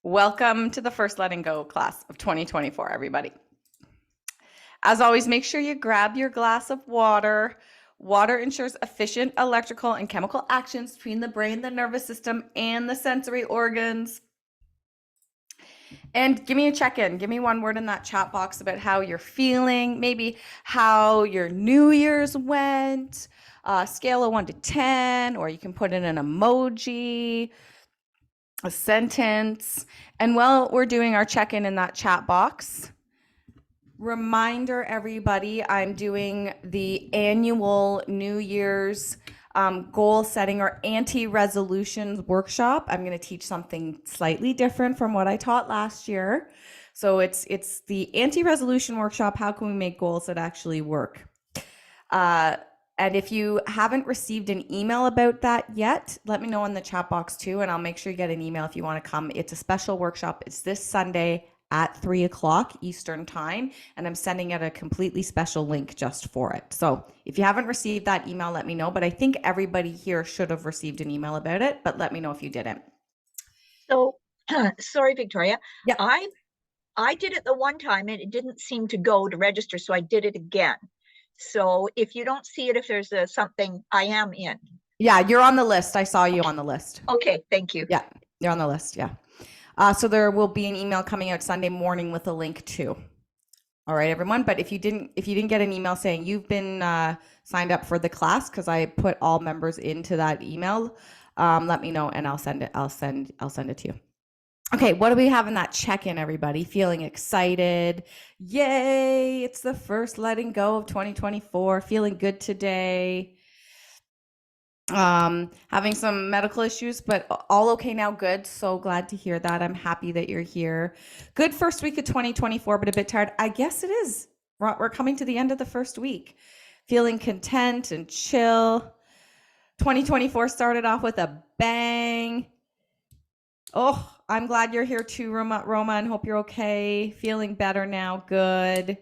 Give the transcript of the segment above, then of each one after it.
Welcome to the first Letting Go class of 2024, everybody. As always, make sure you grab your glass of water. Water ensures efficient electrical and chemical actions between the brain, the nervous system, and the sensory organs. And give me a check-in. Give me one word in that chat box about how you're feeling, maybe how your New Year's went, scale of 1 to 10, or you can put in an emoji, a sentence. And while we're doing our check-in in that chat box, reminder everybody, I'm doing the annual New Year's goal setting or anti-resolutions workshop. I'm going to teach something slightly different from what I taught last year. So it's the anti-resolution workshop. How can we make goals that actually work? And if you haven't received an email about that yet, let me know in the chat box too, and I'll make sure you get an email if you want to come. It's a special workshop. It's this Sunday at 3 o'clock Eastern time, and I'm sending out a completely special link just for it. So if you haven't received that email, let me know. But I think everybody here should have received an email about it, but let me know if you didn't. So, sorry, Victoria. Yeah. I did it the one time and it didn't seem to go to register, so I did it again. So if you don't see it, if there's something, I am in. Yeah, you're on the list. I saw you on the list. Okay, thank you. Yeah, you're on the list. Yeah. So there will be an email coming out Sunday morning with a link too. All right, everyone. But if you didn't get an email saying you've been signed up for the class, because I put all members into that email, let me know and I'll send it. I'll send it to you. Okay, what do we have in that check-in, everybody? Feeling excited? Yay! It's the first letting go of 2024. Feeling good today. Having some medical issues, but all okay now. Good. So glad to hear that. I'm happy that you're here. Good first week of 2024, but a bit tired. I guess it is. We're coming to the end of the first week. Feeling content and chill. 2024 started off with a bang. Oh, I'm glad you're here too, Roma, and hope you're okay. Feeling better now. Good.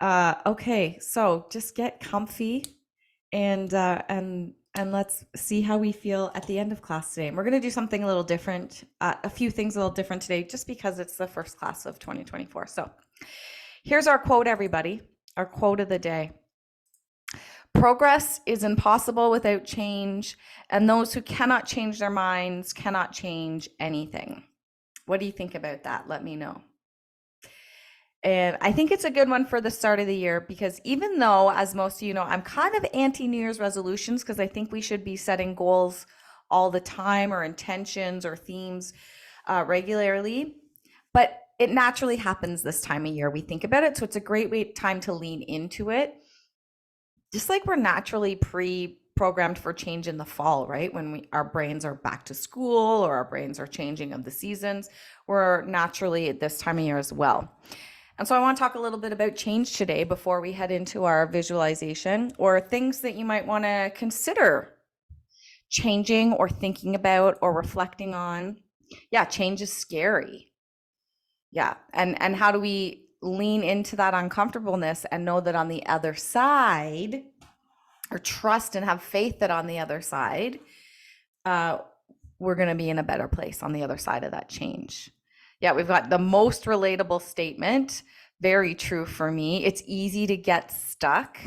Okay, so just get comfy and let's see how we feel at the end of class today. And we're going to do something a little different, a few things a little different today, just because it's the first class of 2024. So here's our quote, everybody. Our quote of the day. Progress is impossible without change, and those who cannot change their minds cannot change anything. What do you think about that? Let me know. And I think it's a good one for the start of the year, because even though, as most of you know, I'm kind of anti-New Year's resolutions, because I think we should be setting goals all the time, or intentions or themes regularly. But it naturally happens this time of year. We think about it. So it's a great time to lean into it. Just like we're naturally pre-programmed for change in the fall, right? When our brains are back to school, or our brains are changing of the seasons, we're naturally at this time of year as well. And so I want to talk a little bit about change today before we head into our visualization, or things that you might want to consider changing or thinking about or reflecting on. Yeah, change is scary. Yeah, and how do we lean into that uncomfortableness and know that on the other side, or trust and have faith that on the other side, we're going to be in a better place on the other side of that change. Yeah, we've got the most relatable statement. Very true for me. It's easy to get stuck.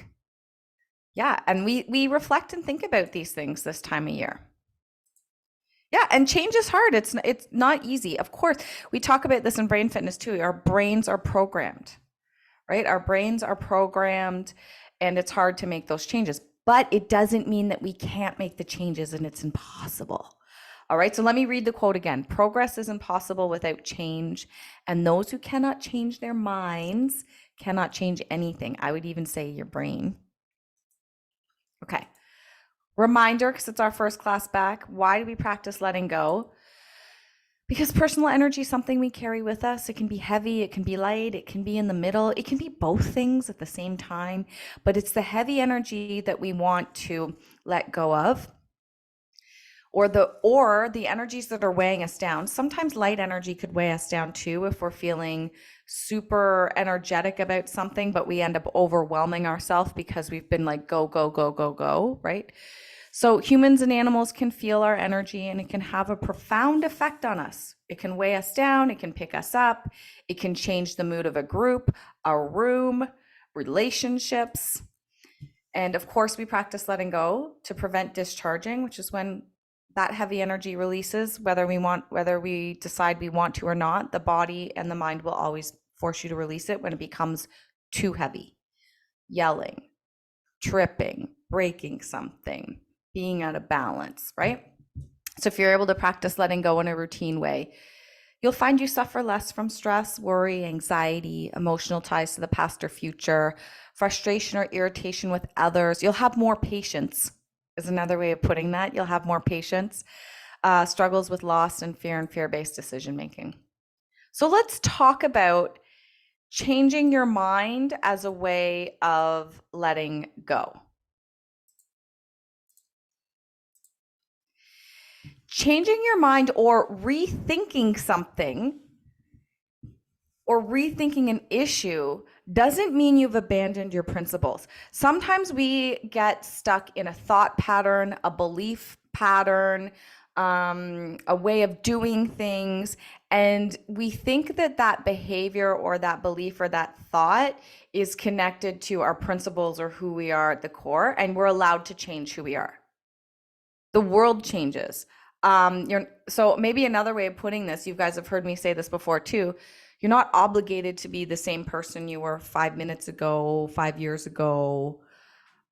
Yeah, and we reflect and think about these things this time of year. Yeah, and change is hard. It's not easy. Of course, we talk about this in brain fitness too. Our brains are programmed, right? Our brains are programmed, and it's hard to make those changes. But it doesn't mean that we can't make the changes and it's impossible. All right, so let me read the quote again. Progress is impossible without change, and those who cannot change their minds cannot change anything. I would even say your brain. Okay. Reminder, because it's our first class back, why do we practice letting go? Because personal energy is something we carry with us. It can be heavy, it can be light, it can be in the middle, it can be both things at the same time, but it's the heavy energy that we want to let go of. Or the energies that are weighing us down. Sometimes light energy could weigh us down too, if we're feeling super energetic about something, but we end up overwhelming ourselves because we've been like, go, right? So humans and animals can feel our energy, and it can have a profound effect on us. It can weigh us down, it can pick us up, it can change the mood of a group, a room, relationships. And of course, we practice letting go to prevent discharging, which is when that heavy energy releases, whether we decide we want to or not. The body and the mind will always force you to release it when it becomes too heavy. Yelling, tripping, breaking something, being out of balance, right? So if you're able to practice letting go in a routine way, you'll find you suffer less from stress, worry, anxiety, emotional ties to the past or future, frustration or irritation with others. You'll have more patience, is another way of putting that. You'll have more patience, struggles with loss and fear-based decision making. So let's talk about changing your mind as a way of letting go. Changing your mind or rethinking something or rethinking an issue doesn't mean you've abandoned your principles. Sometimes we get stuck in a thought pattern, a belief pattern, a way of doing things, and we think that that behavior or that belief or that thought is connected to our principles or who we are at the core, and we're allowed to change who we are. The world changes. So maybe another way of putting this, you guys have heard me say this before too, you're not obligated to be the same person you were 5 minutes ago, 5 years ago,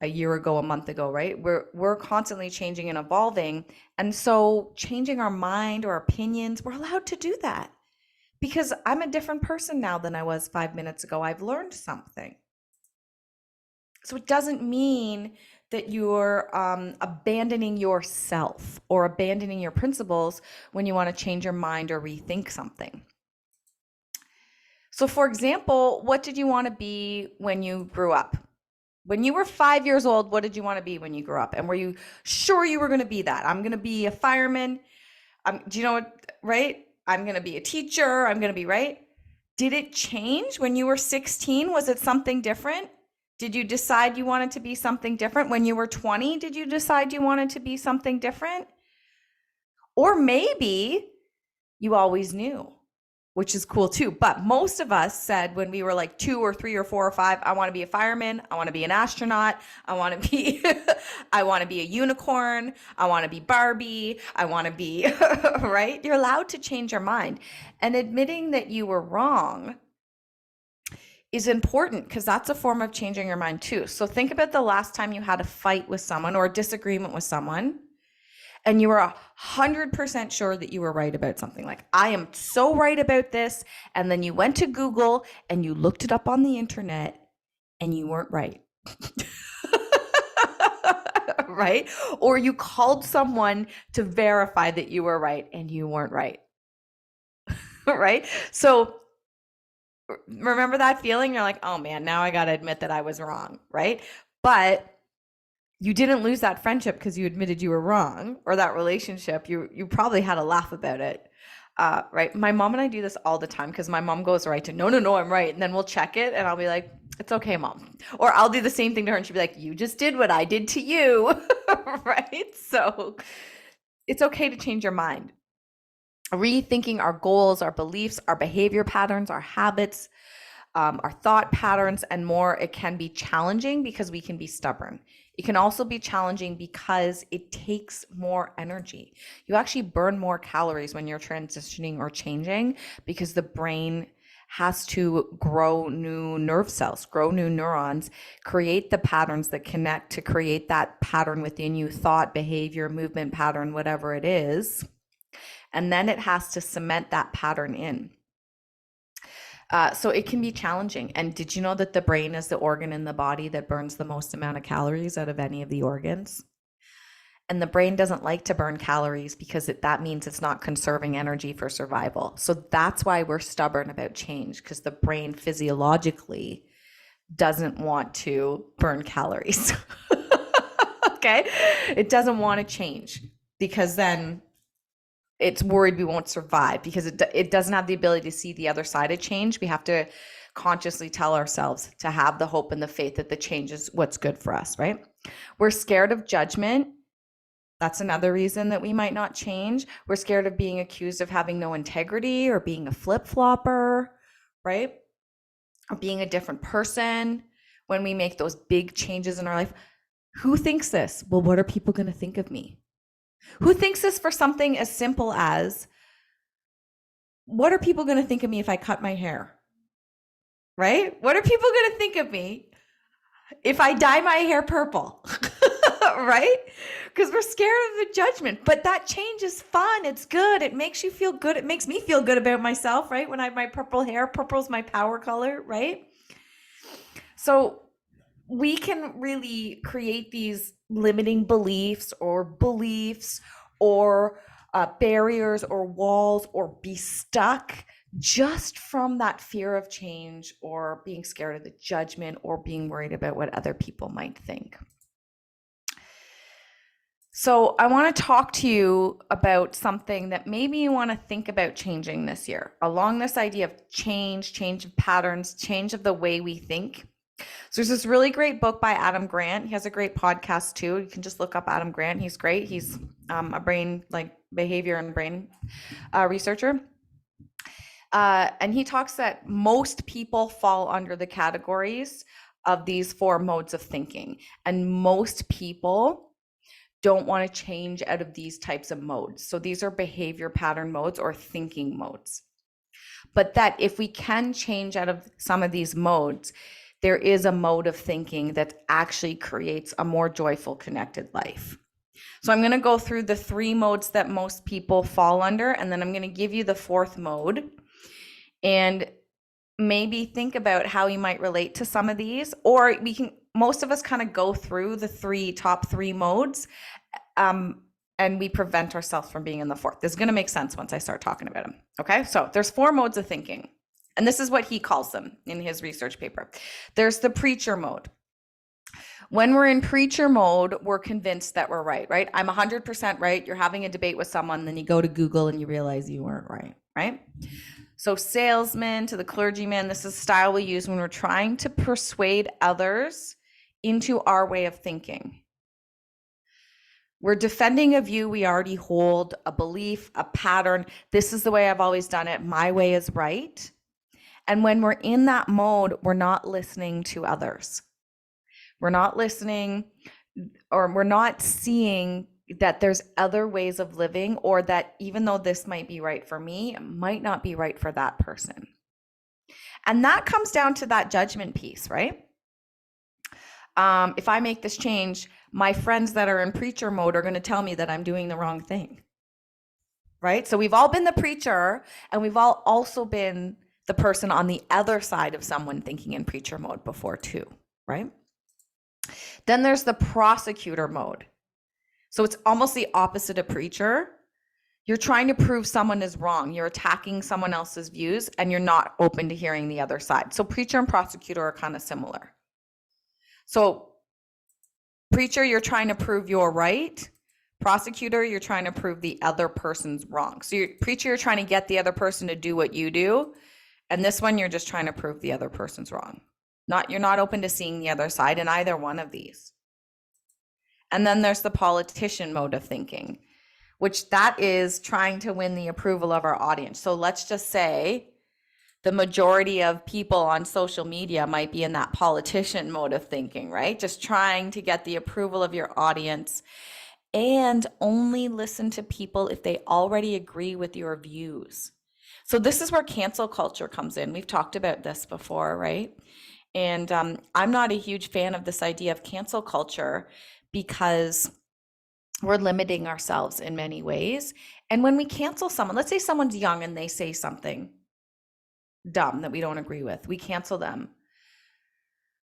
a year ago, a month ago, right? We're constantly changing and evolving. And so changing our mind or opinions, we're allowed to do that because I'm a different person now than I was 5 minutes ago. I've learned something. So it doesn't mean that you're abandoning yourself or abandoning your principles when you want to change your mind or rethink something. So for example, what did you want to be when you grew up? When you were 5 years old, what did you want to be when you grew up? And were you sure you were going to be that? I'm going to be a fireman. Do you know what, right? I'm going to be a teacher. I'm going to be, right? Did it change when you were 16? Was it something different? Did you decide you wanted to be something different? When you were 20, did you decide you wanted to be something different? Or maybe you always knew, which is cool too. But most of us said when we were like 2 or 3 or 4 or 5, I want to be a fireman. I want to be an astronaut. I want to be, I want to be a unicorn. I want to be Barbie. I want to be, right? You're allowed to change your mind. And admitting that you were wrong is important because that's a form of changing your mind too. So think about the last time you had a fight with someone or a disagreement with someone and you were 100% sure that you were right about something. Like, I am so right about this. And then you went to Google and you looked it up on the internet and you weren't right. Right? Or you called someone to verify that you were right and you weren't right. Right? So remember that feeling? You're like, oh man, now I got to admit that I was wrong, right? But you didn't lose that friendship because you admitted you were wrong, or that relationship. You probably had a laugh about it, right? My mom and I do this all the time because my mom goes right to no, I'm right, and then we'll check it, and I'll be like, it's okay, mom, or I'll do the same thing to her, and she'll be like, you just did what I did to you, right? So it's okay to change your mind. Rethinking our goals, our beliefs, our behavior patterns, our habits, our thought patterns, and more. It can be challenging because we can be stubborn. It can also be challenging because it takes more energy. You actually burn more calories when you're transitioning or changing because the brain has to grow new nerve cells, grow new neurons, create the patterns that connect to create that pattern within you, thought, behavior, movement pattern, whatever it is. And then it has to cement that pattern in. So it can be challenging. And did you know that the brain is the organ in the body that burns the most amount of calories out of any of the organs? And the brain doesn't like to burn calories because that means it's not conserving energy for survival. So that's why we're stubborn about change, because the brain physiologically doesn't want to burn calories. Okay? It doesn't want to change because then it's worried we won't survive, because it doesn't have the ability to see the other side of change. We have to consciously tell ourselves to have the hope and the faith that the change is what's good for us, right? We're scared of judgment That's another reason that we might not change. We're scared of being accused of having no integrity or being a flip-flopper, right? Or being a different person when we make those big changes in our life. Who thinks this? Well, what are people going to think of me? Who thinks this for something as simple as, what are people going to think of me if I cut my hair? Right? What are people going to think of me if I dye my hair purple? Right? Because we're scared of the judgment. But that change is fun. It's good. It makes you feel good. It makes me feel good about myself, right? When I have my purple hair, purple's my power color, right? So we can really create these limiting beliefs or barriers or walls or be stuck just from that fear of change or being scared of the judgment or being worried about what other people might think. So I want to talk to you about something that maybe you want to think about changing this year along this idea of change of patterns, change of the way we think. So there's this really great book by Adam Grant. He has a great podcast too. You can just look up Adam Grant. He's great. He's a brain, like behavior and brain researcher. And he talks that most people fall under the categories of these 4 modes of thinking. And most people don't want to change out of these types of modes. So these are behavior pattern modes or thinking modes. But that if we can change out of some of these modes, there is a mode of thinking that actually creates a more joyful, connected life. So I'm going to go through the 3 modes that most people fall under, and then I'm going to give you the 4th mode. And maybe think about how you might relate to some of these, or most of us kind of go through the top three modes, and we prevent ourselves from being in the 4th. This is going to make sense once I start talking about them. Okay, so there's 4 modes of thinking, and this is what he calls them in his research paper. There's the preacher mode. When we're in preacher mode, we're convinced that we're right? I'm 100% right. You're having a debate with someone, then you go to Google and you realize you weren't right? So salesman to the clergyman, this is a style we use when we're trying to persuade others into our way of thinking. We're defending a view we already hold, a belief, a pattern. This is the way I've always done it. My way is right. And when we're in that mode, we're not listening to others. We're not listening, or we're not seeing that there's other ways of living, or that even though this might be right for me, it might not be right for that person. And that comes down to that judgment piece, right? If I make this change, my friends that are in preacher mode are going to tell me that I'm doing the wrong thing, right? So we've all been the preacher, and we've all also been the person on the other side of someone thinking in preacher mode before too, right? Then there's the prosecutor mode. So it's almost the opposite of preacher. You're trying to prove someone is wrong. You're attacking someone else's views, and you're not open to hearing the other side. So preacher and prosecutor are kind of similar. So preacher, you're trying to prove you're right. Prosecutor, you're trying to prove the other person's wrong. So preacher, you're trying to get the other person to do what you do. And this one, you're just trying to prove the other person's wrong. You're not open to seeing the other side in either one of these. And then there's the politician mode of thinking, which that is trying to win the approval of our audience. So let's just say the majority of people on social media might be in that politician mode of thinking, right? Just trying to get the approval of your audience, and only listen to people if they already agree with your views. So this is where cancel culture comes in. We've talked about this before, right? And I'm not a huge fan of this idea of cancel culture, because we're limiting ourselves in many ways. And when we cancel someone, let's say someone's young and they say something dumb that we don't agree with, we cancel them.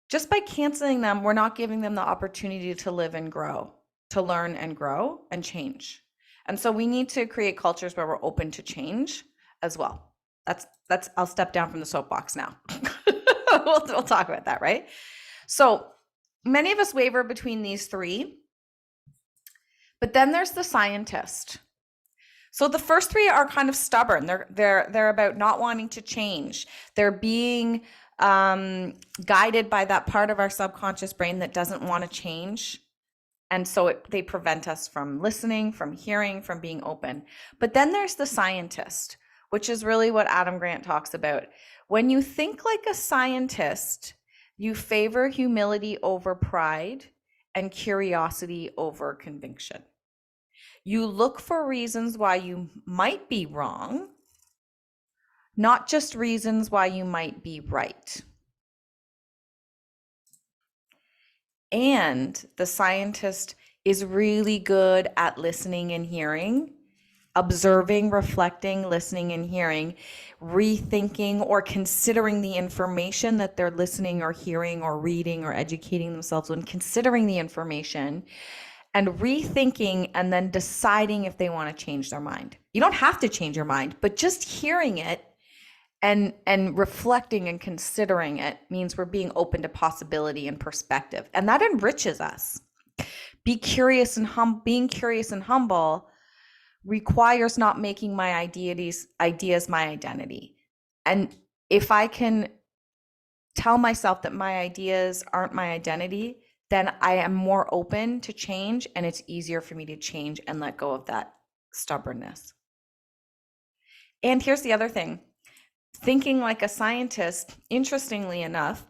Just by canceling them, we're not giving them the opportunity to live and grow, to learn and grow and change. And so we need to create cultures where we're open to change as well. That's I'll step down from the soapbox now. We'll talk about that, right? So many of us waver between these 3, but then there's the scientist. So the first 3 are kind of stubborn. They're about not wanting to change. They're being guided by that part of our subconscious brain that doesn't want to change. And so they prevent us from listening, from hearing, from being open. But then there's the scientist, which is really what Adam Grant talks about. When you think like a scientist, you favor humility over pride and curiosity over conviction. You look for reasons why you might be wrong, not just reasons why you might be right. And the scientist is really good at listening and hearing, observing, reflecting, listening and hearing, rethinking or considering the information that they're listening or hearing or reading or educating themselves when considering the information and rethinking and then deciding if they want to change their mind. You don't have to change your mind, but just hearing it and reflecting and considering it means we're being open to possibility and perspective, and that enriches us. Being curious and humble requires not making my ideas my identity. And if I can tell myself that my ideas aren't my identity, then I am more open to change, and it's easier for me to change and let go of that stubbornness. And here's the other thing. Thinking like a scientist, interestingly enough,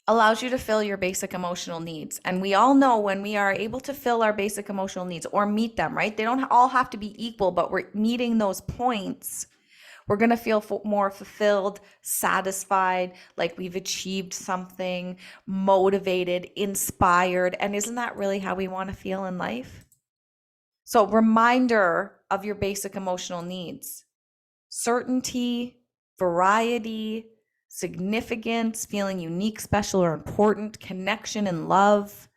allows you to fill your basic emotional needs. And we all know when we are able to fill our basic emotional needs or meet them, right? They don't all have to be equal, but we're meeting those points. We're going to feel more fulfilled, satisfied, like we've achieved something, motivated, inspired. And isn't that really how we want to feel in life? So, reminder of your basic emotional needs: certainty, variety, significance, feeling unique, special, or important, connection and love,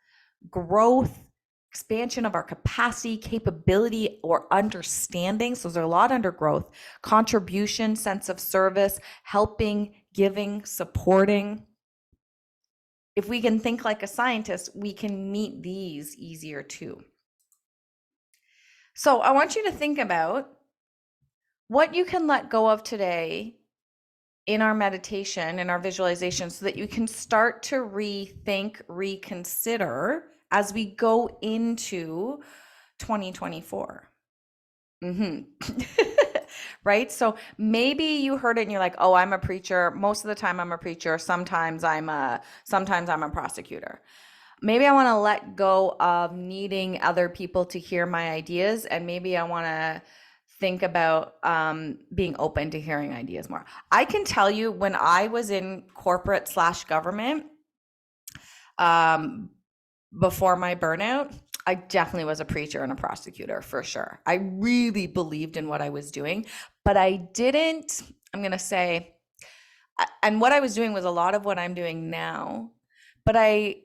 growth, expansion of our capacity, capability, or understanding. So there's a lot under growth: contribution, sense of service, helping, giving, supporting. If we can think like a scientist, we can meet these easier too. So I want you to think about what you can let go of today in our meditation, in our visualization, so that you can start to rethink, reconsider as we go into 2024. Right? So maybe you heard it and you're like, oh, I'm a preacher. Most of the time I'm a preacher. Sometimes I'm a prosecutor. Maybe I want to let go of needing other people to hear my ideas, and maybe I want to think about being open to hearing ideas more. I can tell you, when I was in corporate/government, before my burnout, I definitely was a preacher and a prosecutor for sure. I really believed in what I was doing, but I didn't, I'm going to say, and what I was doing was a lot of what I'm doing now, but I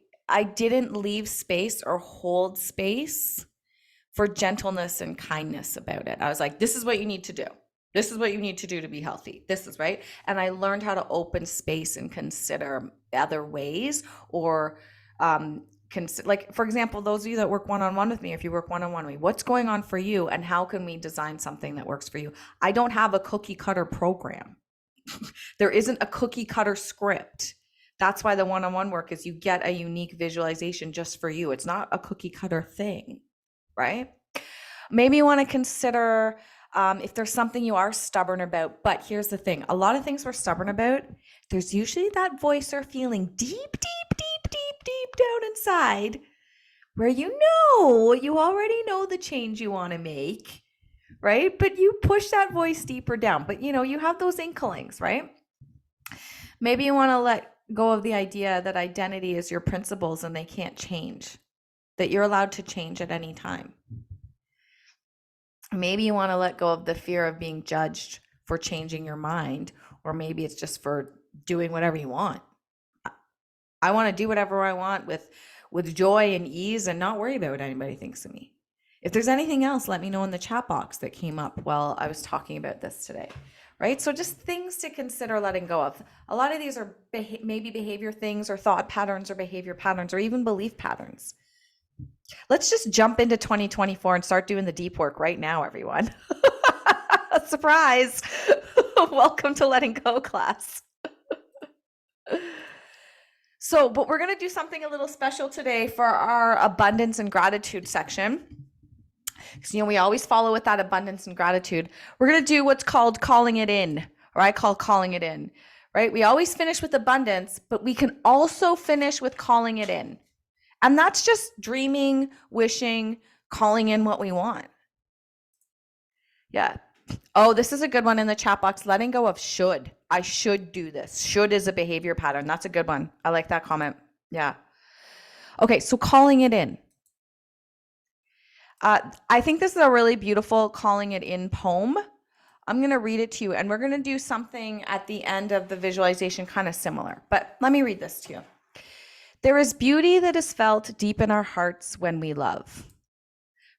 didn't leave space or hold space for gentleness and kindness about it. I was like, this is what you need to do. This is what you need to do to be healthy. This is right. And I learned how to open space and consider other ways, or like, for example, those of you that work one-on-one with me, if you work one-on-one with me, what's going on for you and how can we design something that works for you? I don't have a cookie cutter program. There isn't a cookie cutter script. That's why the one-on-one work is you get a unique visualization just for you. It's not a cookie cutter thing. Right? Maybe you want to consider if there's something you are stubborn about. But here's the thing: a lot of things we're stubborn about, there's usually that voice or feeling deep down inside where you already know the change you want to make, right? But you push that voice deeper down. But you have those inklings, right? Maybe you want to let go of the idea that identity is your principles and they can't change, that you're allowed to change at any time. Maybe you want to let go of the fear of being judged for changing your mind, or maybe it's just for doing whatever you want. I want to do whatever I want with joy and ease and not worry about what anybody thinks of me. If there's anything else, let me know in the chat box that came up while I was talking about this today. Right? So just things to consider letting go of. A lot of these are maybe behavior things or thought patterns or behavior patterns or even belief patterns. Let's just jump into 2024 and start doing the deep work right now, everyone. Surprise. Welcome to Letting Go class. So, but we're going to do something a little special today for our abundance and gratitude section. Because, we always follow with that abundance and gratitude. We're going to do what's called calling it in, or I call calling it in, right? We always finish with abundance, but we can also finish with calling it in. And that's just dreaming, wishing, calling in what we want. Yeah. Oh, this is a good one in the chat box. Letting go of should. I should do this. Should is a behavior pattern. That's a good one. I like that comment. Yeah. Okay, so calling it in. I think this is a really beautiful calling it in poem. I'm going to read it to you, and we're going to do something at the end of the visualization kind of similar. But let me read this to you. There is beauty that is felt deep in our hearts when we love.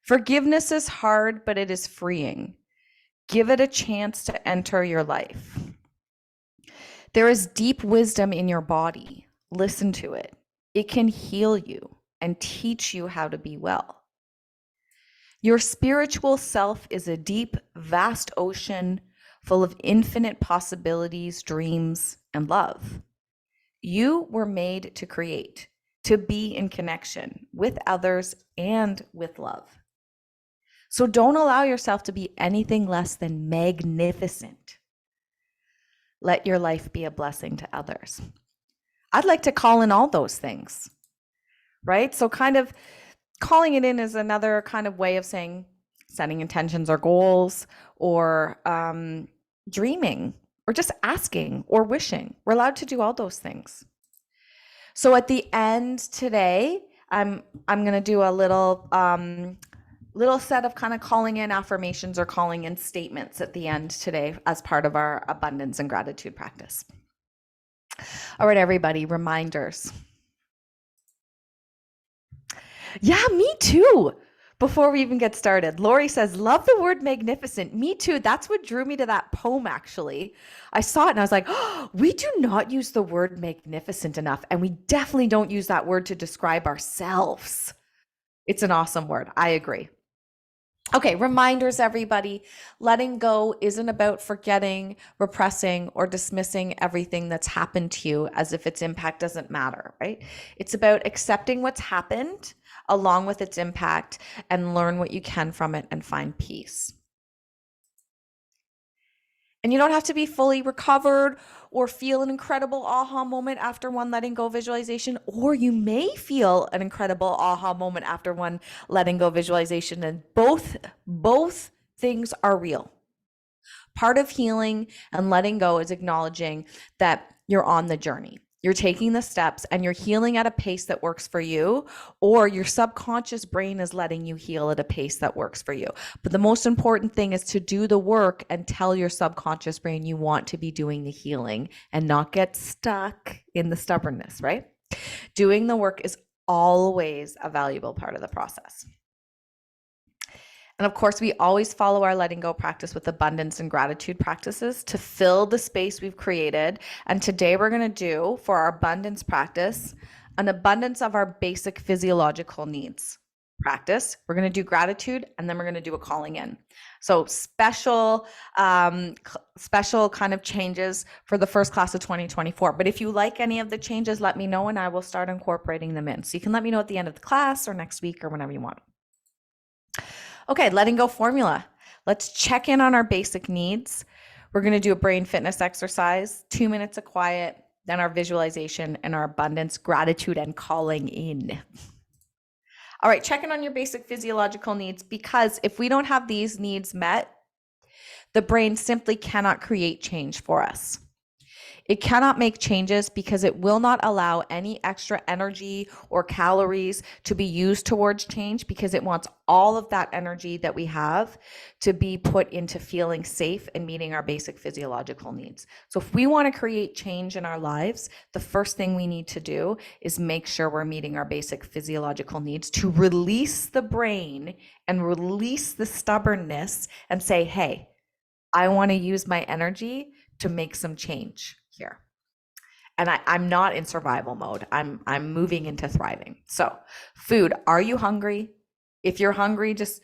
Forgiveness is hard, but it is freeing. Give it a chance to enter your life. There is deep wisdom in your body. Listen to it. It can heal you and teach you how to be well. Your spiritual self is a deep, vast ocean full of infinite possibilities, dreams, and love. You were made to create, to be in connection with others and with love. So don't allow yourself to be anything less than magnificent. Let your life be a blessing to others. I'd like to call in all those things, right? So kind of calling it in is another kind of way of saying setting intentions or goals, or dreaming, or just asking or wishing. We're allowed to do all those things. So at the end today, I'm going to do a little set of kind of calling in affirmations or calling in statements at the end today as part of our abundance and gratitude practice. All right, everybody, reminders. Yeah, me too. Before we even get started, Lori says, love the word magnificent. Me too. That's what drew me to that poem, actually. I saw it and I was like, oh, we do not use the word magnificent enough. And we definitely don't use that word to describe ourselves. It's an awesome word. I agree. Okay, reminders, everybody. Letting go isn't about forgetting, repressing, or dismissing everything that's happened to you as if its impact doesn't matter, right? It's about accepting what's happened along with its impact and learn what you can from it and find peace. And you don't have to be fully recovered or feel an incredible aha moment after one letting go visualization, or you may feel an incredible aha moment after one letting go visualization. And both things are real. Part of healing and letting go is acknowledging that you're on the journey. You're taking the steps and you're healing at a pace that works for you, or your subconscious brain is letting you heal at a pace that works for you. But the most important thing is to do the work and tell your subconscious brain you want to be doing the healing and not get stuck in the stubbornness, right? Doing the work is always a valuable part of the process. And of course, we always follow our letting go practice with abundance and gratitude practices to fill the space we've created. And today we're going to do, for our abundance practice, an abundance of our basic physiological needs practice. We're going to do gratitude, and then we're going to do a calling in. So special kind of changes for the first class of 2024. But if you like any of the changes, let me know and I will start incorporating them in. So you can let me know at the end of the class or next week or whenever you want. Okay, letting go formula. Let's check in on our basic needs. We're going to do a brain fitness exercise, 2 minutes of quiet, then our visualization and our abundance, gratitude, and calling in. All right, check in on your basic physiological needs, because if we don't have these needs met, the brain simply cannot create change for us. It cannot make changes because it will not allow any extra energy or calories to be used towards change, because it wants all of that energy that we have to be put into feeling safe and meeting our basic physiological needs. So if we want to create change in our lives, the first thing we need to do is make sure we're meeting our basic physiological needs to release the brain and release the stubbornness and say, hey, I want to use my energy to make some change here. And I'm not in survival mode. I'm moving into thriving. So food, are you hungry? If you're hungry, just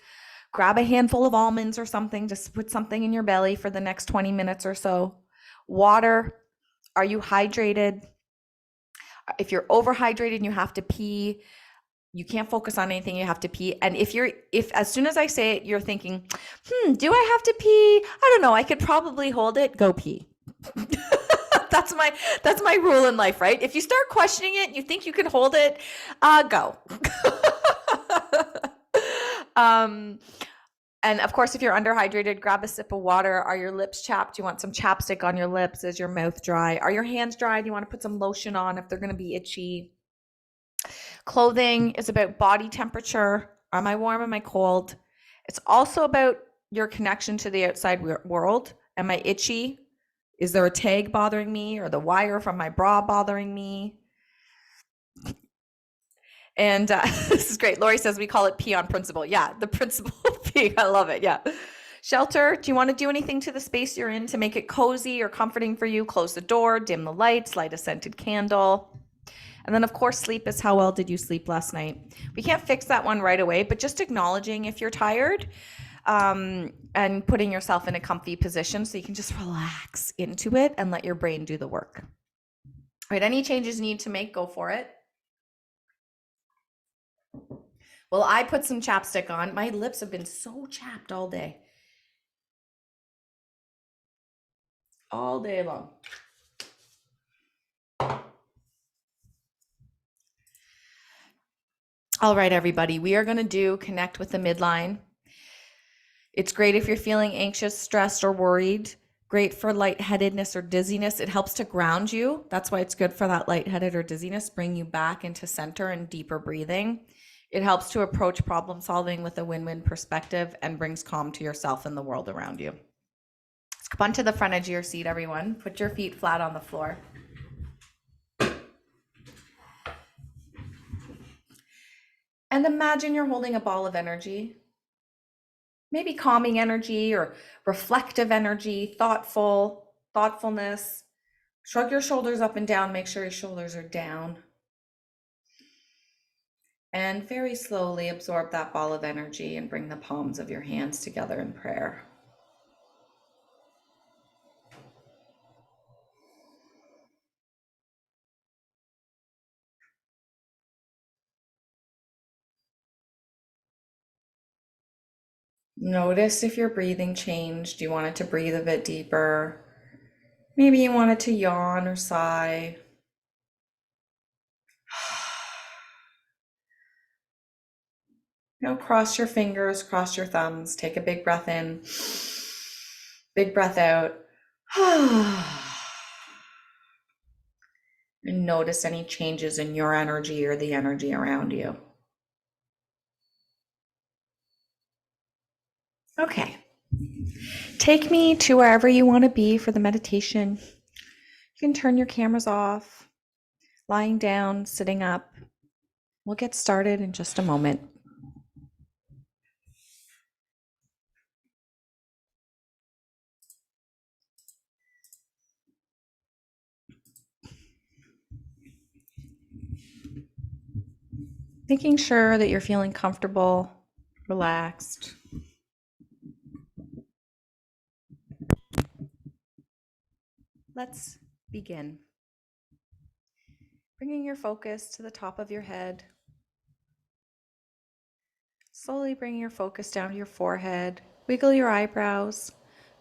grab a handful of almonds or something. Just put something in your belly for the next 20 minutes or so. Water, are you hydrated? If you're overhydrated and you have to pee, you can't focus on anything, you have to pee. And if as soon as I say it, you're thinking, do I have to pee? I don't know, I could probably hold it, go pee. that's my rule in life, right? If you start questioning it, you think you can hold it, go. And of course, if you're underhydrated, grab a sip of water. Are your lips chapped? You want some chapstick on your lips? Is your mouth dry? Are your hands dry? Do you want to put some lotion on if they're going to be itchy? Clothing is about body temperature. Am I warm? Am I cold? It's also about your connection to the outside world. Am I itchy? Is there a tag bothering me or the wire from my bra bothering me? And this is great. Lori says we call it pee on principle. Yeah, the principle of pee. I love it. Yeah. Shelter. Do you want to do anything to the space you're in to make it cozy or comforting for you? Close the door, dim the lights, light a scented candle. And then, of course, sleep is how well did you sleep last night? We can't fix that one right away, but just acknowledging if you're tired and putting yourself in a comfy position so you can just relax into it and let your brain do the work. All right, any changes you need to make, go for it. Well, I put some chapstick on. My lips have been so chapped all day. All day long. All right, everybody, we are going to do connect with the midline. It's great if you're feeling anxious, stressed, or worried. Great for lightheadedness or dizziness. It helps to ground you. That's why it's good for that lightheaded or dizziness, bring you back into center and deeper breathing. It helps to approach problem solving with a win-win perspective and brings calm to yourself and the world around you. Let's come onto the front edge of your seat, everyone. Put your feet flat on the floor. And imagine you're holding a ball of energy. Maybe calming energy or reflective energy, thoughtfulness. Shrug your shoulders up and down. Make sure your shoulders are down. And very slowly absorb that ball of energy and bring the palms of your hands together in prayer. Notice if your breathing changed. Do you want it to breathe a bit deeper? Maybe you want it to yawn or sigh. Cross your fingers, cross your thumbs, take a big breath in, big breath out. And notice any changes in your energy or the energy around you. Okay. Take me to wherever you want to be for the meditation. You can turn your cameras off, lying down, sitting up. We'll get started in just a moment. Making sure that you're feeling comfortable, relaxed. Let's begin. Bringing your focus to the top of your head. Slowly bring your focus down to your forehead. Wiggle your eyebrows.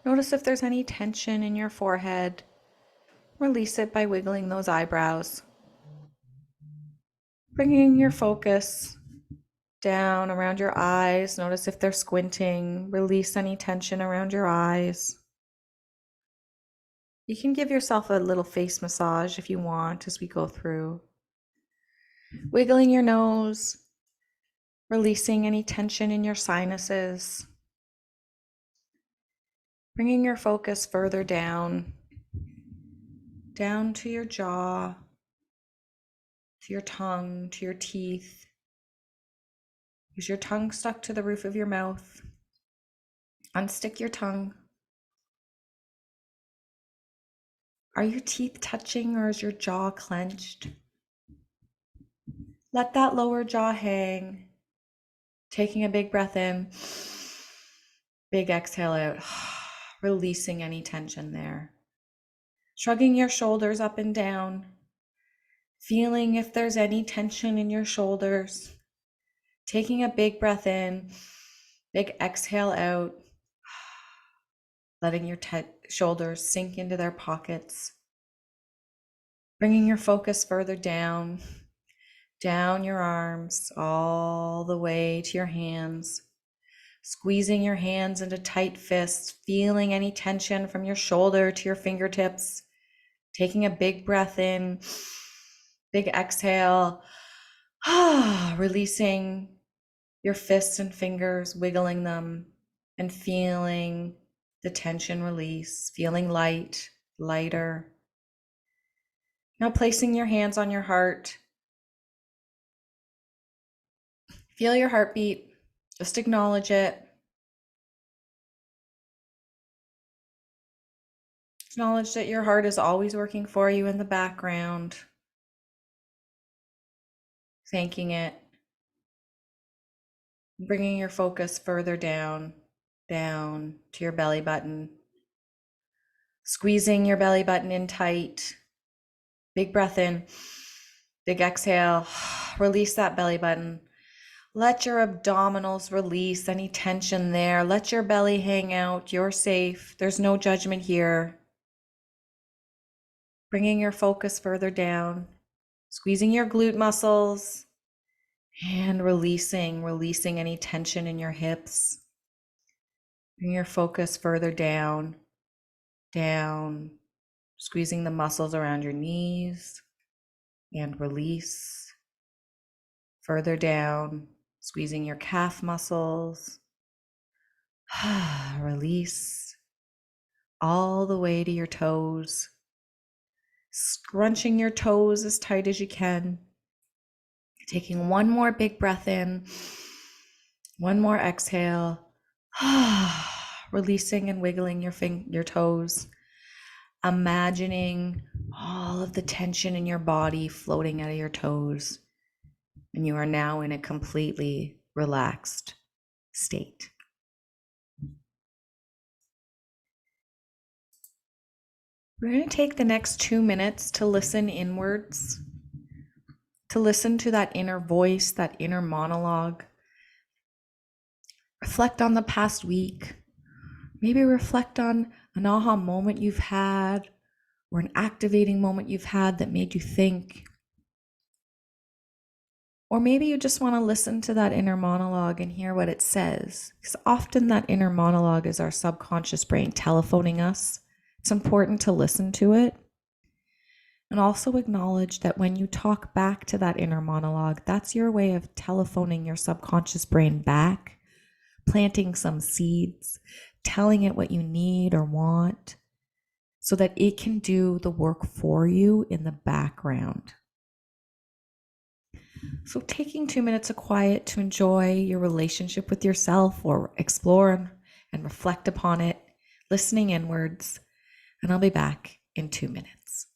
Notice if there's any tension in your forehead. Release it by wiggling those eyebrows. Bringing your focus down around your eyes. Notice if they're squinting. Release any tension around your eyes. You can give yourself a little face massage if you want as we go through. Wiggling your nose. Releasing any tension in your sinuses. Bringing your focus further down to your jaw, to your tongue, to your teeth. Is your tongue stuck to the roof of your mouth? Unstick your tongue. Are your teeth touching or is your jaw clenched? Let that lower jaw hang. Taking a big breath in, big exhale out, releasing any tension there. Shrugging your shoulders up and down. feeling if there's any tension in your shoulders, taking a big breath in, big exhale out, letting your shoulders sink into their pockets, bringing your focus further down your arms, all the way to your hands, squeezing your hands into tight fists, feeling any tension from your shoulder to your fingertips, taking a big breath in, big exhale, releasing your fists and fingers, wiggling them and feeling the tension release, feeling lighter. Now placing your hands on your heart. Feel your heartbeat, just acknowledge it. Acknowledge that your heart is always working for you in the background. Thanking it. Bringing your focus further down to your belly button. Squeezing your belly button in tight. Big breath in, big exhale. Release that belly button. Let your abdominals release any tension there. Let your belly hang out. You're safe. There's no judgment here. Bringing your focus further down, squeezing your glute muscles and releasing any tension in your hips. Bring your focus further down, squeezing the muscles around your knees and release. Further down, squeezing your calf muscles. Release all the way to your toes. Scrunching your toes as tight as you can. Taking one more big breath in, one more exhale. Releasing and wiggling your toes. Imagining all of the tension in your body floating out of your toes. And you are now in a completely relaxed state. We're going to take the next 2 minutes to listen inwards, to listen to that inner voice, that inner monologue. Reflect on the past week. Maybe reflect on an aha moment you've had or an activating moment you've had that made you think. Or maybe you just want to listen to that inner monologue and hear what it says. Because often that inner monologue is our subconscious brain telephoning us. It's important to listen to it. And also acknowledge that when you talk back to that inner monologue, that's your way of telephoning your subconscious brain back, planting some seeds, telling it what you need or want, so that it can do the work for you in the background. So taking 2 minutes of quiet to enjoy your relationship with yourself or explore and reflect upon it, listening inwards, and I'll be back in 2 minutes.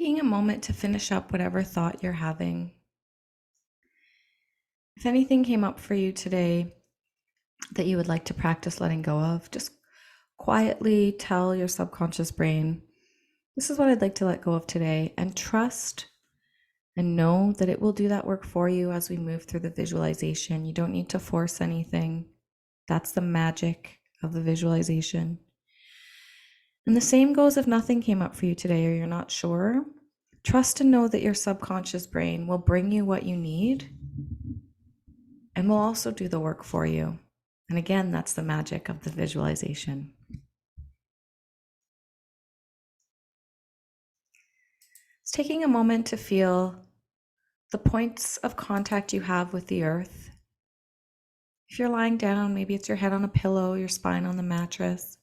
taking a moment to finish up whatever thought you're having. If anything came up for you today that you would like to practice letting go of, just quietly tell your subconscious brain, this is what I'd like to let go of today, and trust and know that it will do that work for you as we move through the visualization. You don't need to force anything. That's the magic of the visualization. And the same goes if nothing came up for you today or you're not sure. Trust and know that your subconscious brain will bring you what you need and will also do the work for you. And again, that's the magic of the visualization. It's taking a moment to feel the points of contact you have with the earth. If you're lying down, maybe it's your head on a pillow, your spine on the mattress.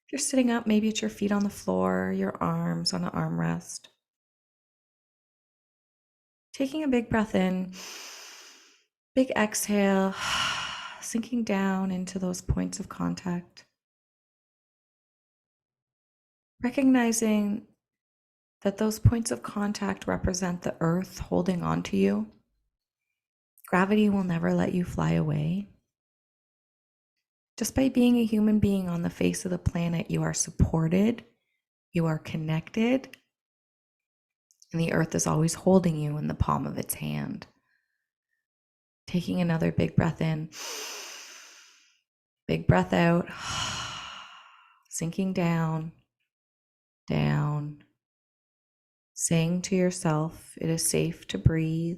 If you're sitting up, maybe it's your feet on the floor, your arms on an armrest. Taking a big breath in, big exhale, sinking down into those points of contact. Recognizing that those points of contact represent the earth holding on to you. Gravity will never let you fly away. Just by being a human being on the face of the planet, you are supported, you are connected, and the earth is always holding you in the palm of its hand. Taking another big breath in, big breath out, sinking down, down, saying to yourself, it is safe to breathe.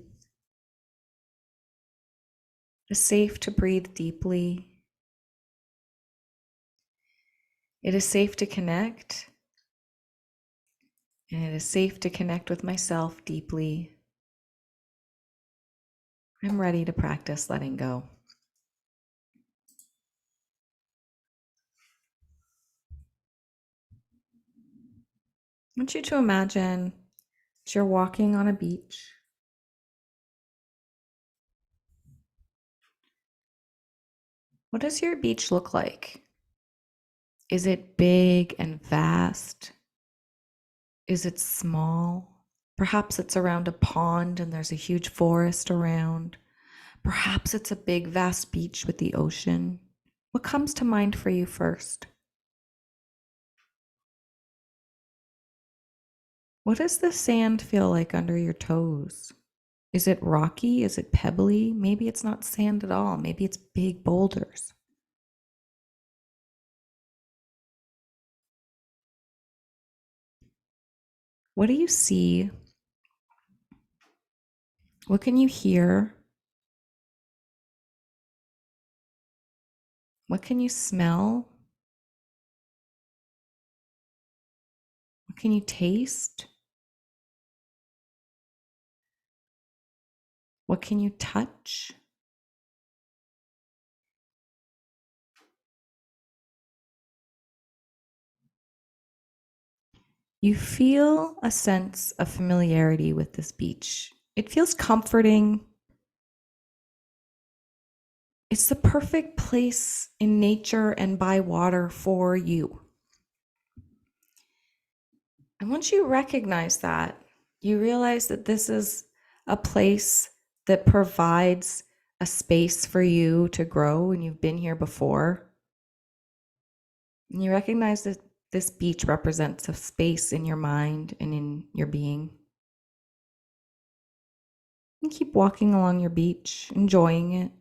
It is safe to breathe deeply. It is safe to connect. And it is safe to connect with myself deeply. I'm ready to practice letting go. I want you to imagine that you're walking on a beach. What does your beach look like? Is it big and vast? Is it small? Perhaps it's around a pond and there's a huge forest around. Perhaps it's a big, vast beach with the ocean. What comes to mind for you first? What does the sand feel like under your toes? Is it rocky? Is it pebbly? Maybe it's not sand at all. Maybe it's big boulders. What do you see? What can you hear? What can you smell? What can you taste? What can you touch? You feel a sense of familiarity with this beach. It feels comforting. It's the perfect place in nature and by water for you. And once you recognize that, you realize that this is a place that provides a space for you to grow, and you've been here before. And you recognize that this beach represents a space in your mind and in your being. And keep walking along your beach, enjoying it.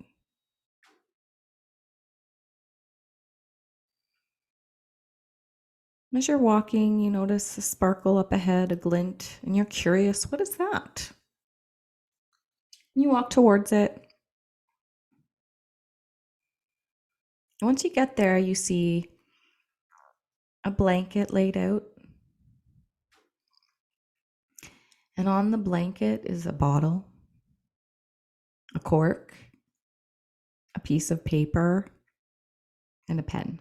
As you're walking, you notice a sparkle up ahead, a glint, and you're curious, what is that? And you walk towards it. Once you get there, you see a blanket laid out. And on the blanket is a bottle, a cork, a piece of paper, and a pen.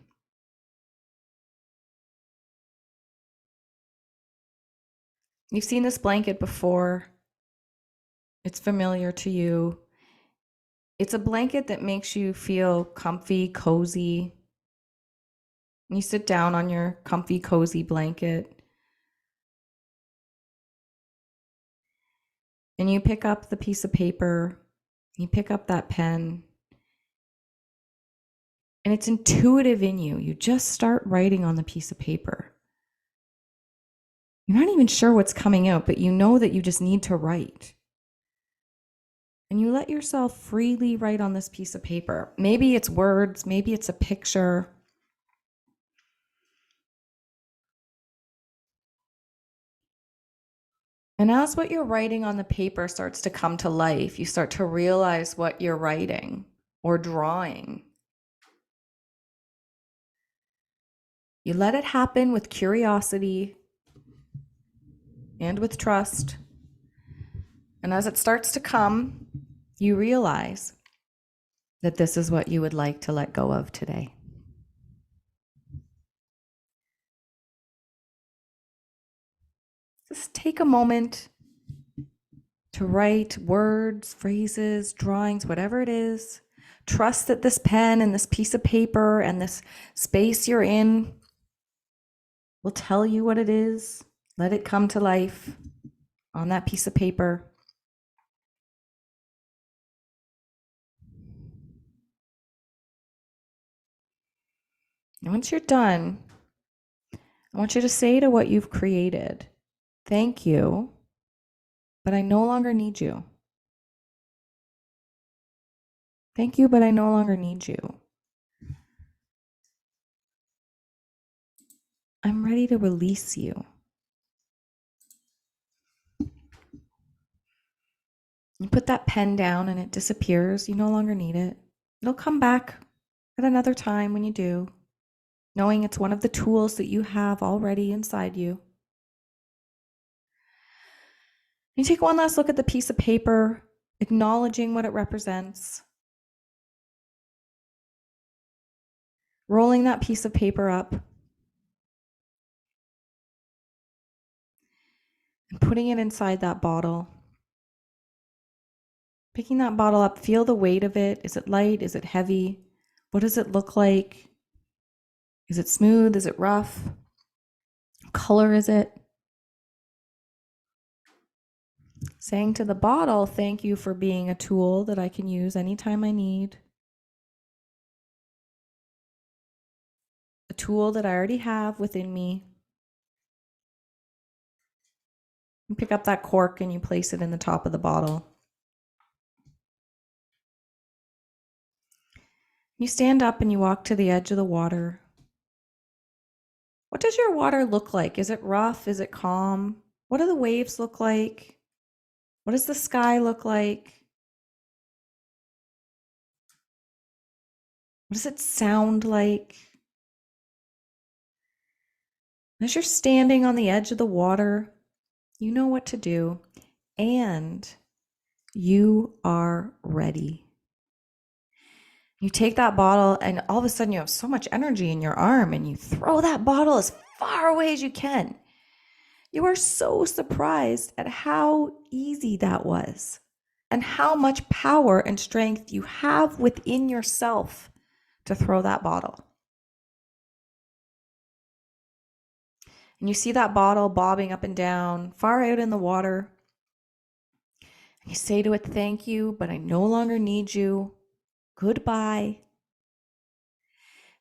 You've seen this blanket before. It's familiar to you. It's a blanket that makes you feel comfy, cozy. You sit down on your comfy, cozy blanket. And you pick up the piece of paper, you pick up that pen, and it's intuitive in you. You just start writing on the piece of paper. You're not even sure what's coming out, but you know that you just need to write. And you let yourself freely write on this piece of paper. Maybe it's words, maybe it's a picture. And as what you're writing on the paper starts to come to life, you start to realize what you're writing or drawing. You let it happen with curiosity and with trust. And as it starts to come, you realize that this is what you would like to let go of today. Just take a moment to write words, phrases, drawings, whatever it is. Trust that this pen and this piece of paper and this space you're in will tell you what it is. Let it come to life on that piece of paper. And once you're done, I want you to say to what you've created, thank you, but I no longer need you. Thank you, but I no longer need you. I'm ready to release you. You put that pen down and it disappears. You no longer need it. It'll come back at another time when you do, knowing it's one of the tools that you have already inside you. You take one last look at the piece of paper, acknowledging what it represents. Rolling that piece of paper up and putting it inside that bottle. Picking that bottle up, feel the weight of it. Is it light? Is it heavy? What does it look like? Is it smooth? Is it rough? What color is it? Saying to the bottle, thank you for being a tool that I can use anytime I need. A tool that I already have within me. You pick up that cork and you place it in the top of the bottle. You stand up and you walk to the edge of the water. What does your water look like? Is it rough? Is it calm? What do the waves look like? What does the sky look like? What does it sound like? As you're standing on the edge of the water, you know what to do, and you are ready. You take that bottle, and all of a sudden you have so much energy in your arm, and you throw that bottle as far away as you can. You are so surprised at how easy that was, and how much power and strength you have within yourself to throw that bottle. And you see that bottle bobbing up and down, far out in the water. And you say to it, thank you, but I no longer need you. Goodbye.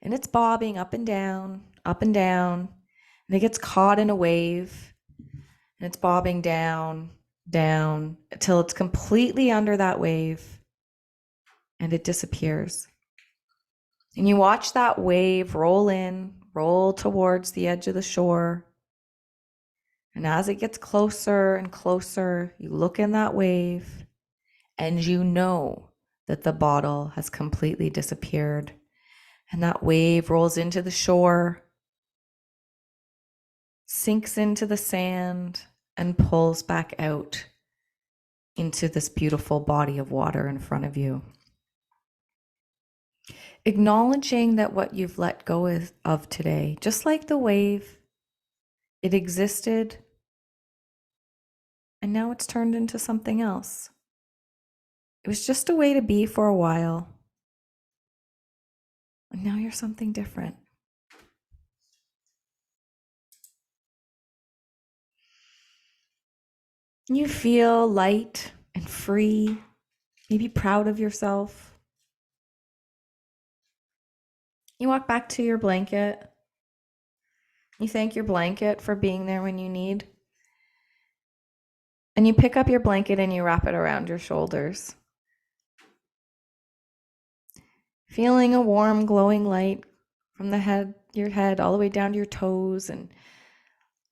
And it's bobbing up and down, and it gets caught in a wave. And it's bobbing down, until it's completely under that wave and it disappears. And you watch that wave roll in, roll towards the edge of the shore. And as it gets closer and closer, you look in that wave and you know that the bottle has completely disappeared. And that wave rolls into the shore, sinks into the sand, and pulls back out into this beautiful body of water in front of you. Acknowledging that what you've let go of today, just like the wave, it existed, and now it's turned into something else. It was just a way to be for a while, and now you're something different. You feel light and free, maybe proud of yourself. You walk back to your blanket. You thank your blanket for being there when you need. And you pick up your blanket and you wrap it around your shoulders. Feeling a warm, glowing light from your head, all the way down to your toes, and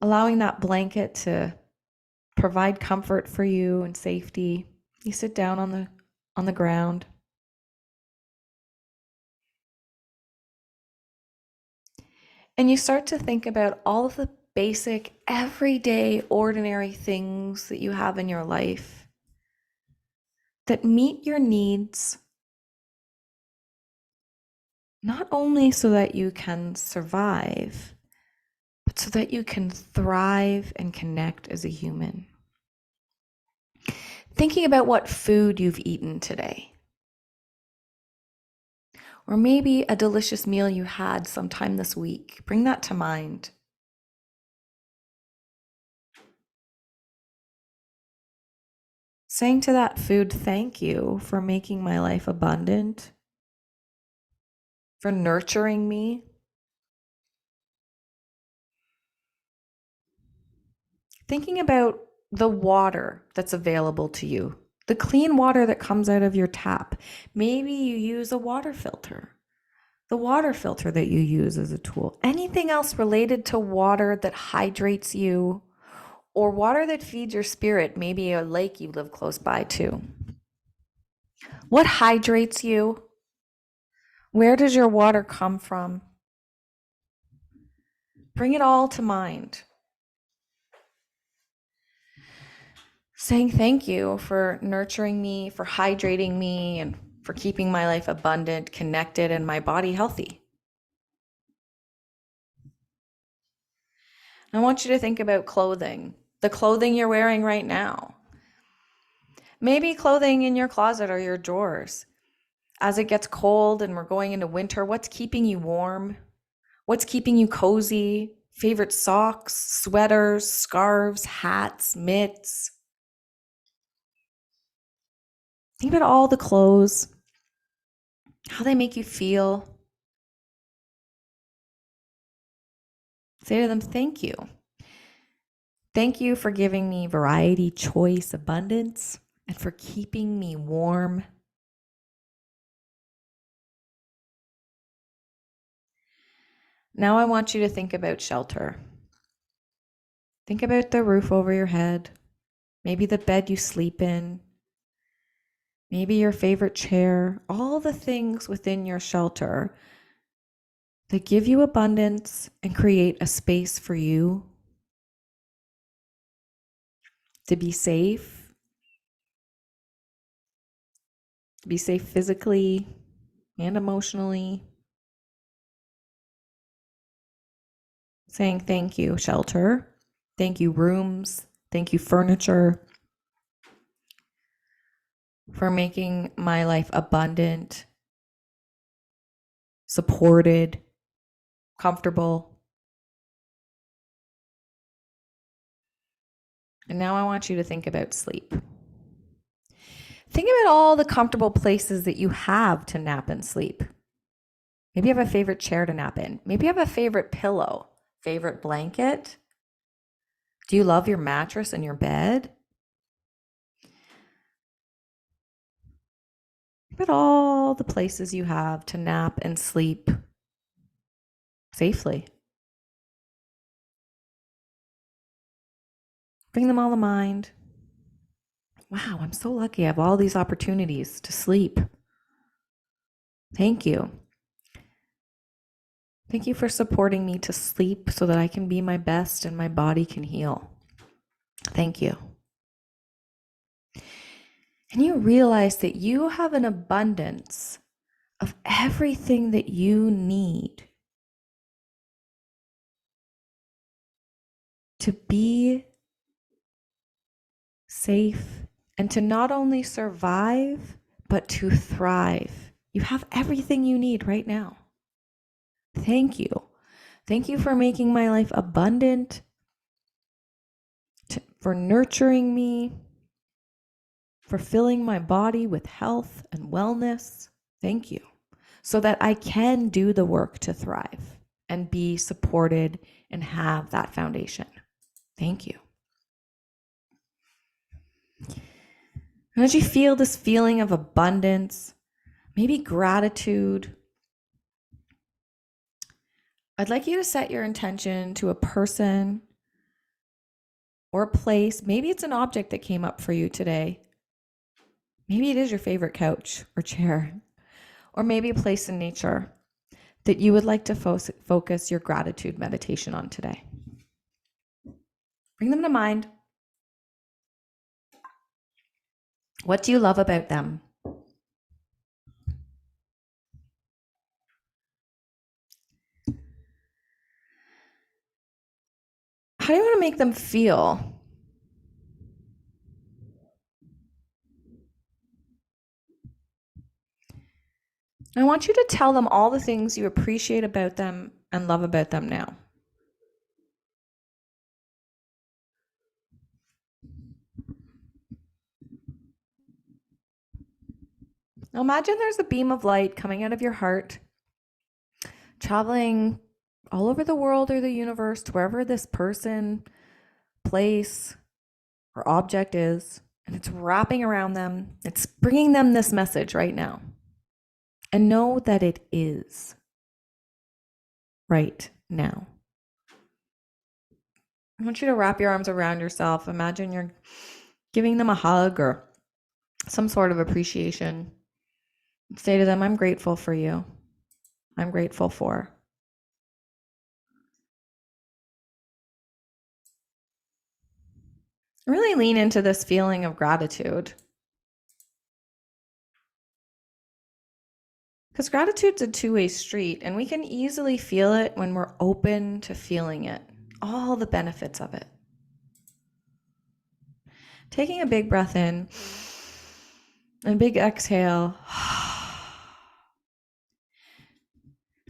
allowing that blanket to provide comfort for you and safety. You sit down on the ground. And you start to think about all of the basic, everyday, ordinary things that you have in your life that meet your needs, not only so that you can survive, but so that you can thrive and connect as a human. Thinking about what food you've eaten today, or maybe a delicious meal you had sometime this week. Bring that to mind. Saying to that food, thank you for making my life abundant, for nurturing me. Thinking about the water that's available to you, the clean water that comes out of your tap. Maybe you use a water filter, the water filter that you use as a tool. Anything else related to water that hydrates you, or water that feeds your spirit, maybe a lake you live close by to. What hydrates you? Where does your water come from? Bring it all to mind. Saying thank you for nurturing me, for hydrating me, and for keeping my life abundant, connected, and my body healthy. I want you to think about clothing, the clothing you're wearing right now. Maybe clothing in your closet or your drawers. As it gets cold and we're going into winter, what's keeping you warm? What's keeping you cozy? Favorite socks, sweaters, scarves, hats, mitts. Think about all the clothes, how they make you feel. Say to them, thank you. Thank you for giving me variety, choice, abundance, and for keeping me warm. Now I want you to think about shelter. Think about the roof over your head, maybe the bed you sleep in, maybe your favorite chair, all the things within your shelter that give you abundance and create a space for you to be safe physically and emotionally. Saying thank you, shelter. Thank you, rooms. Thank you, furniture, for making my life abundant, supported, comfortable. And now I want you to think about sleep. Think about all the comfortable places that you have to nap and sleep. Maybe you have a favorite chair to nap in. Maybe you have a favorite pillow, favorite blanket. Do you love your mattress and your bed? Think about all the places you have to nap and sleep safely. Bring them all to mind. Wow, I'm so lucky I have all these opportunities to sleep. Thank you. Thank you for supporting me to sleep so that I can be my best and my body can heal. Thank you. And you realize that you have an abundance of everything that you need to be safe and to not only survive, but to thrive. You have everything you need right now. Thank you. Thank you for making my life abundant, for nurturing me, for filling my body with health and wellness. Thank you. So that I can do the work to thrive and be supported and have that foundation. Thank you. And as you feel this feeling of abundance, maybe gratitude, I'd like you to set your intention to a person or a place. Maybe it's an object that came up for you today. Maybe it is your favorite couch or chair, or maybe a place in nature that you would like to focus your gratitude meditation on today. Bring them to mind. What do you love about them? How do you want to make them feel? I want you to tell them all the things you appreciate about them and love about them now. Now imagine there's a beam of light coming out of your heart, traveling all over the world or the universe to wherever this person, place, or object is, and it's wrapping around them. It's bringing them this message right now. And know that it is right now. I want you to wrap your arms around yourself. Imagine you're giving them a hug or some sort of appreciation. Say to them, I'm grateful for you. I'm grateful for. Really lean into this feeling of gratitude. Because gratitude's a two-way street, and we can easily feel it when we're open to feeling it, all the benefits of it. Taking a big breath in, and a big exhale.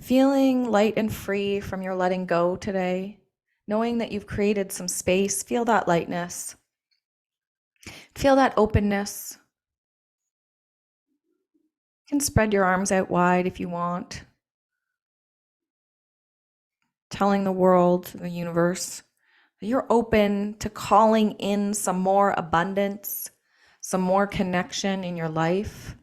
Feeling light and free from your letting go today, knowing that you've created some space. Feel that lightness. Feel that openness. You can spread your arms out wide if you want. Telling the world, the universe, that you're open to calling in some more abundance, some more connection in your life.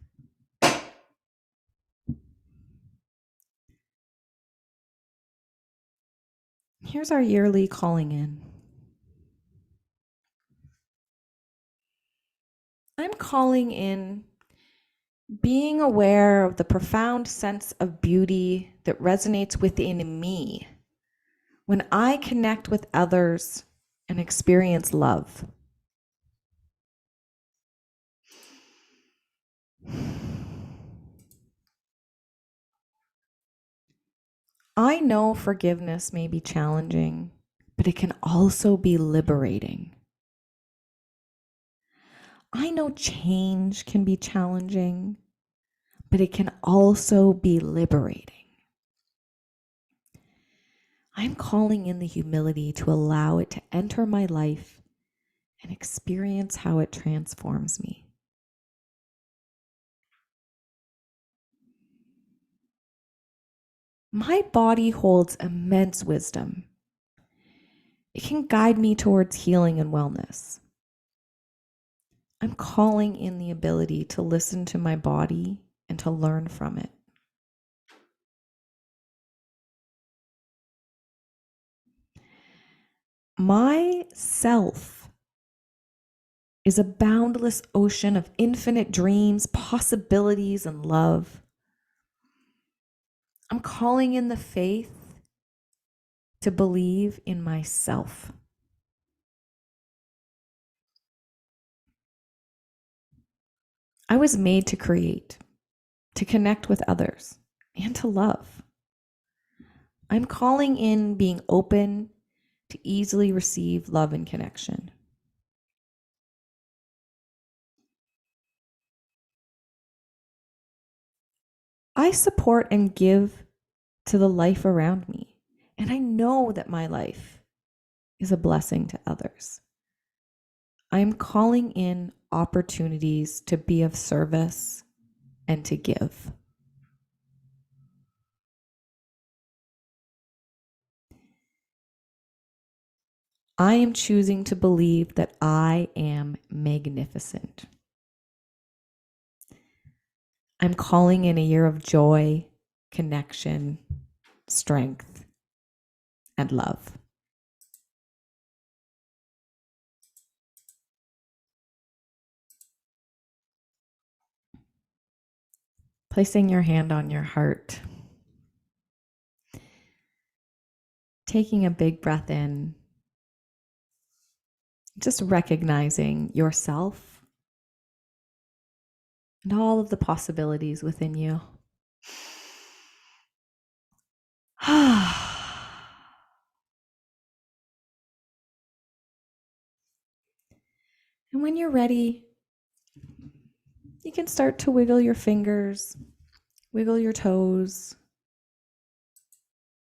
Here's our yearly calling in. I'm calling in being aware of the profound sense of beauty that resonates within me when I connect with others and experience love. I know forgiveness may be challenging, but it can also be liberating. I know change can be challenging, but it can also be liberating. I'm calling in the humility to allow it to enter my life and experience how it transforms me. My body holds immense wisdom. It can guide me towards healing and wellness. I'm calling in the ability to listen to my body and to learn from it. My self is a boundless ocean of infinite dreams, possibilities, and love. I'm calling in the faith to believe in myself. I was made to create, to connect with others, and to love. I'm calling in being open to easily receive love and connection. I support and give to the life around me, and I know that my life is a blessing to others. I'm calling in opportunities to be of service and to give. I am choosing to believe that I am magnificent. I'm calling in a year of joy, connection, strength, and love. Placing your hand on your heart. Taking a big breath in. Just recognizing yourself and all of the possibilities within you. And when you're ready, you can start to wiggle your fingers, wiggle your toes,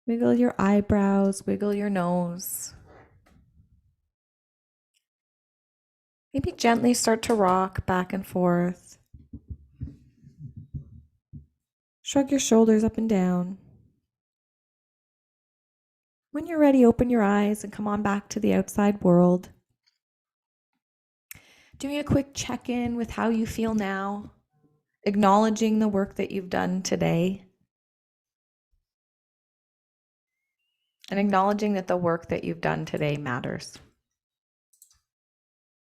wiggle your eyebrows, wiggle your nose. Maybe gently start to rock back and forth. Shrug your shoulders up and down. When you're ready, open your eyes and come on back to the outside world. Doing a quick check-in with how you feel now, acknowledging the work that you've done today, and acknowledging that the work that you've done today matters.